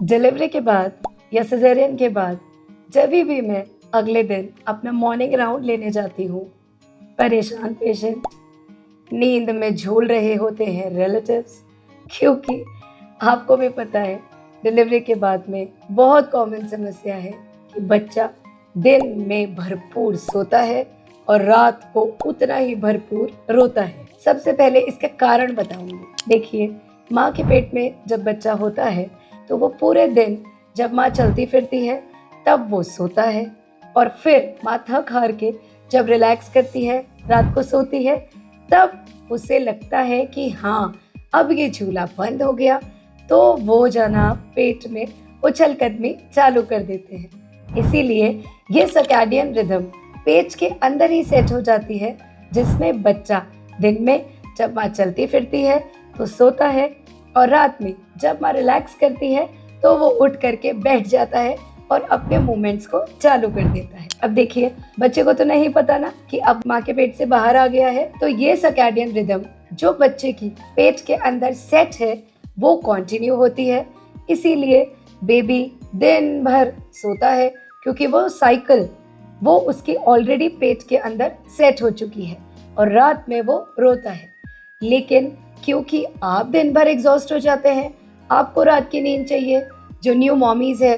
Delivery के बाद या सिजेरियन के बाद जब भी मैं अगले दिन अपना मॉर्निंग राउंड लेने जाती हूँ, परेशान पेशेंट नींद में झूल रहे होते हैं रिलेटिव्स, क्योंकि आपको भी पता है डिलीवरी के बाद में बहुत कॉमन समस्या है कि बच्चा दिन में भरपूर सोता है और रात को उतना ही भरपूर रोता है। सबसे पहले इसका कारण बताऊंगी। देखिए, माँ के पेट में जब बच्चा होता है तो वो पूरे दिन जब माँ चलती फिरती है तब वो सोता है, और फिर माँ थक हार के जब रिलैक्स करती है, रात को सोती है, तब उसे लगता है कि हाँ अब ये झूला बंद हो गया, तो वो जनाब पेट में उछल कदमी चालू कर देते हैं। इसीलिए ये सर्कैडियन रिदम पेट के अंदर ही सेट हो जाती है, जिसमें बच्चा दिन में जब माँ चलती फिरती है तो सोता है, और रात में जब माँ रिलैक्स करती है तो वो उठ करके बैठ जाता है और अपने मूवमेंट्स को चालू कर देता है। अब देखिए, बच्चे को तो नहीं पता ना कि अब माँ के पेट से बाहर आ गया है, तो ये सर्कैडियन रिदम जो बच्चे की पेट के अंदर सेट है वो कंटिन्यू होती है। इसीलिए बेबी दिन भर सोता है, क्योंकि वो साइकिल वो उसकी ऑलरेडी पेट के अंदर सेट हो चुकी है, और रात में वो रोता है। लेकिन क्योंकि आप दिन भर एग्जॉस्ट हो जाते हैं, आपको रात की नींद चाहिए। जो न्यू मॉमीज है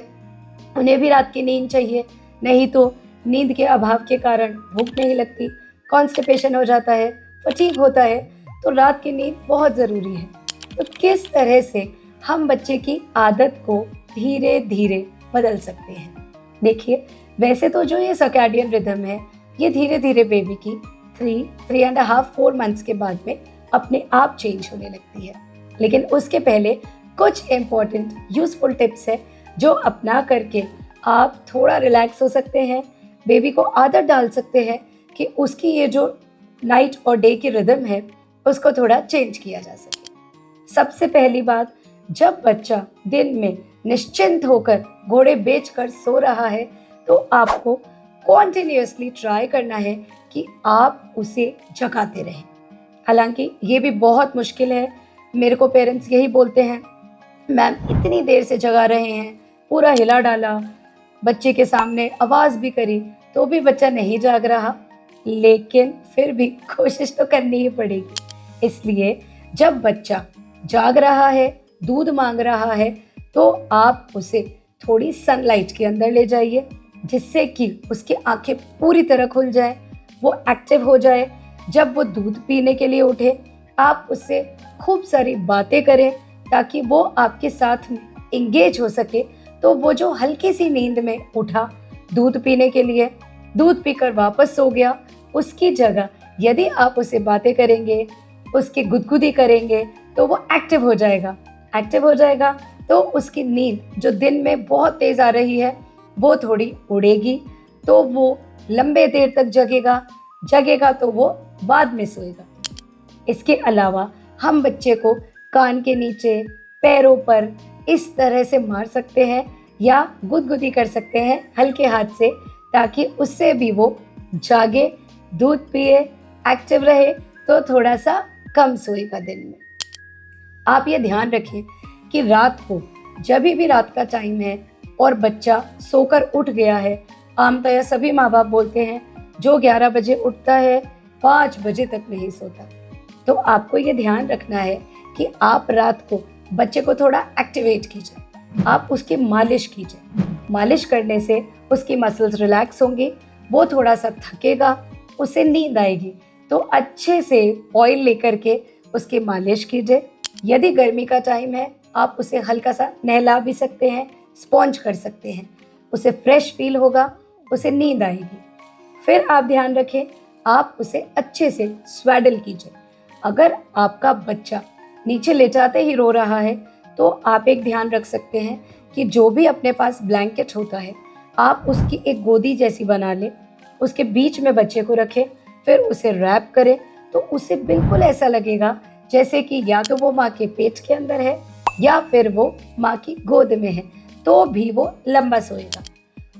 उन्हें भी रात की नींद चाहिए, नहीं तो नींद के अभाव के कारण भूख नहीं लगती, कॉन्स्टिपेशन हो जाता है, फटीग होता है, तो रात की नींद बहुत ज़रूरी है। तो किस तरह से हम बच्चे की आदत को धीरे धीरे बदल सकते हैं? देखिए, वैसे तो जो ये सर्कैडियन रिदम है ये धीरे धीरे बेबी की 3.5 4 मंथ्स के बाद में अपने आप चेंज होने लगती है। लेकिन उसके पहले कुछ इम्पोर्टेंट यूजफुल टिप्स है जो अपना करके आप थोड़ा रिलैक्स हो सकते हैं, बेबी को आदत डाल सकते हैं कि उसकी ये जो नाइट और डे की रिदम है उसको थोड़ा चेंज किया जा सके। सबसे पहली बात, जब बच्चा दिन में निश्चिंत होकर घोड़े बेचकर सो रहा है तो आपको कॉन्टिन्यूसली ट्राई करना है कि आप उसे जगाते रहें। हालांकि ये भी बहुत मुश्किल है। मेरे को पेरेंट्स यही बोलते हैं, मैम इतनी देर से जगा रहे हैं, पूरा हिला डाला, बच्चे के सामने आवाज़ भी करी तो भी बच्चा नहीं जाग रहा। लेकिन फिर भी कोशिश तो करनी ही पड़ेगी। इसलिए जब बच्चा जाग रहा है, दूध मांग रहा है, तो आप उसे थोड़ी सनलाइट के अंदर ले जाइए, जिससे कि उसकी आंखें पूरी तरह खुल जाए, वो एक्टिव हो जाए। जब वो दूध पीने के लिए उठे, आप उससे खूब सारी बातें करें ताकि वो आपके साथ में इंगेज हो सके। तो वो जो हल्की सी नींद में उठा दूध पीने के लिए, दूध पीकर वापस सो गया, उसकी जगह यदि आप उसे बातें करेंगे, उसकी गुदगुदी करेंगे, तो वो एक्टिव हो जाएगा। एक्टिव हो जाएगा तो उसकी नींद जो दिन में बहुत तेज़ आ रही है वो थोड़ी उड़ेगी, तो वो लंबे देर तक जगेगा तो वो बाद में सोएगा। इसके अलावा हम बच्चे को कान के नीचे, पैरों पर इस तरह से मार सकते हैं या गुदगुदी कर सकते हैं हल्के हाथ से, ताकि उससे भी वो जागे, दूध पिए, एक्टिव रहे, तो थोड़ा सा कम सोएगा दिन में। आप ये ध्यान रखें कि रात को जब भी रात का टाइम है और बच्चा सोकर उठ गया है, आमतौर सभी माँ बाप बोलते हैं जो 11 बजे उठता है 5 बजे तक नहीं सोता। तो आपको ये ध्यान रखना है कि आप रात को बच्चे को थोड़ा एक्टिवेट कीजिए, आप उसकी मालिश कीजिए। मालिश करने से उसकी मसल्स रिलैक्स होंगी, वो थोड़ा सा थकेगा, उसे नींद आएगी। तो अच्छे से ऑयल लेकर के उसकी मालिश कीजिए। यदि गर्मी का टाइम है, आप उसे हल्का सा नहला भी सकते हैं, स्पॉन्ज कर सकते हैं, उसे फ्रेश फील होगा, उसे नींद आएगी। फिर आप ध्यान रखें, आप उसे अच्छे से स्वेडल कीजिए। अगर आपका बच्चा नीचे लेटाते ही रो रहा है तो आप एक ध्यान रख सकते हैं कि जो भी अपने पास ब्लैंकेट होता है, आप उसकी एक गोदी जैसी बना लें, उसके बीच में बच्चे को रखें, फिर उसे रैप करें, तो उसे बिल्कुल ऐसा लगेगा जैसे कि या तो वो माँ के पेट के अंदर है या फिर वो माँ की गोद में है, तो भी वो लंबा सोएगा।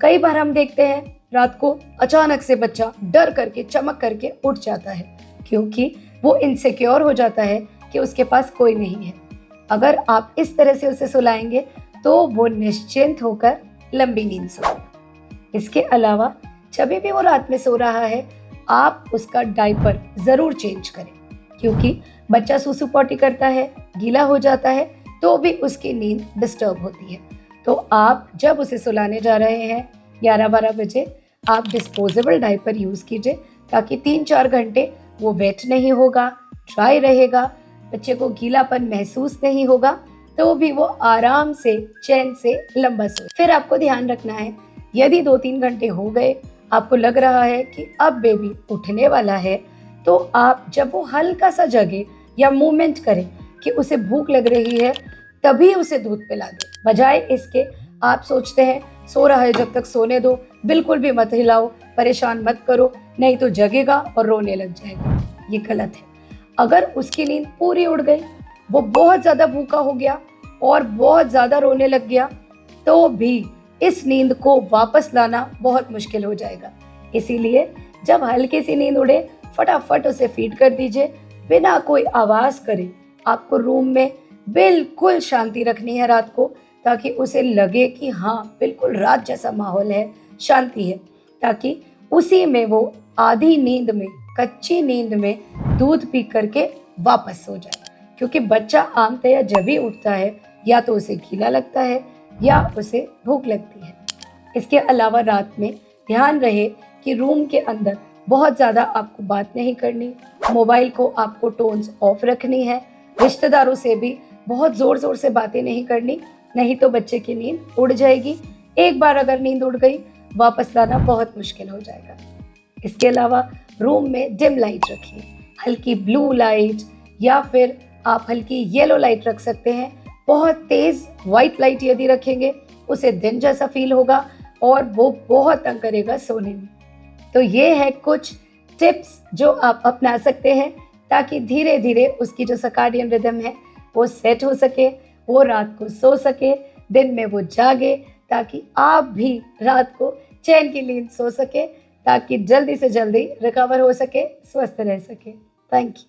कई बार हम देखते हैं रात को अचानक से बच्चा डर करके, चमक करके उठ जाता है, क्योंकि वो इनसिक्योर हो जाता है कि उसके पास कोई नहीं है। अगर आप इस तरह से उसे सुलाएंगे तो वो निश्चिंत होकर लंबी नींद सोएगा। इसके अलावा जब भी वो रात में सो रहा है, आप उसका डायपर ज़रूर चेंज करें, क्योंकि बच्चा सूसू पॉटी करता है, गीला हो जाता है, तो भी उसकी नींद डिस्टर्ब होती है। तो आप जब उसे सुलाने जा रहे हैं 11-12 बजे, आप डिस्पोजेबल डायपर यूज़ कीजिए, ताकि 3-4 घंटे वो वेट नहीं होगा, ड्राई रहेगा, बच्चे को गीलापन महसूस नहीं होगा, तो भी वो आराम से चैन से लंबा सोए। फिर आपको ध्यान रखना है, यदि 2-3 घंटे हो गए, आपको लग रहा है कि अब बेबी उठने वाला है, तो आप जब वो हल्का सा जगे या मूवमेंट करे कि उसे भूख लग रही है, तभी उसे दूध पिला दें। बजाय इसके आप सोचते हैं सो रहा है जब तक सोने दो, बिल्कुल भी मत हिलाओ, परेशान मत करो, नहीं तो जगेगा और रोने लग जाएगा। ये गलत है। अगर उसकी नींद पूरी उड़ गई, वो बहुत ज़्यादा भूखा हो गया और बहुत ज़्यादा रोने लग गया, तो भी इस नींद को वापस लाना बहुत मुश्किल हो जाएगा। इसीलिए जब हल्की सी नींद उड़े, फटाफट उसे फीड कर दीजिए, बिना कोई आवाज़ करे। आपको रूम में बिल्कुल शांति रखनी है रात को, ताकि उसे लगे कि हाँ, बिल्कुल रात जैसा माहौल है, शांति है, ताकि उसी में वो आधी नींद में, कच्ची नींद में दूध पी करके वापस सो जाए। क्योंकि बच्चा आमतया जब भी उठता है, या तो उसे गीला लगता है या उसे भूख लगती है। इसके अलावा रात में ध्यान रहे कि रूम के अंदर बहुत ज़्यादा आपको बात नहीं करनी, मोबाइल को आपको टोन्स ऑफ रखनी है, रिश्तेदारों से भी बहुत ज़ोर से बातें नहीं करनी, नहीं तो बच्चे की नींद उड़ जाएगी। एक बार अगर नींद उड़ गई, वापस लाना बहुत मुश्किल हो जाएगा। इसके अलावा रूम में डिम लाइट रखिए, हल्की ब्लू लाइट या फिर आप हल्की येलो लाइट रख सकते हैं। बहुत तेज़ वाइट लाइट यदि रखेंगे, उसे दिन जैसा फील होगा और वो बहुत तंग करेगा सोने में। तो ये है कुछ टिप्स जो आप अपना सकते हैं, ताकि धीरे धीरे उसकी जो सर्काडियन रिदम है वो सेट हो सके, वो रात को सो सके, दिन में वो जागे, ताकि आप भी रात को चैन की नींद सो सके, ताकि जल्दी से जल्दी रिकवर हो सके, स्वस्थ रह सके। Thank you.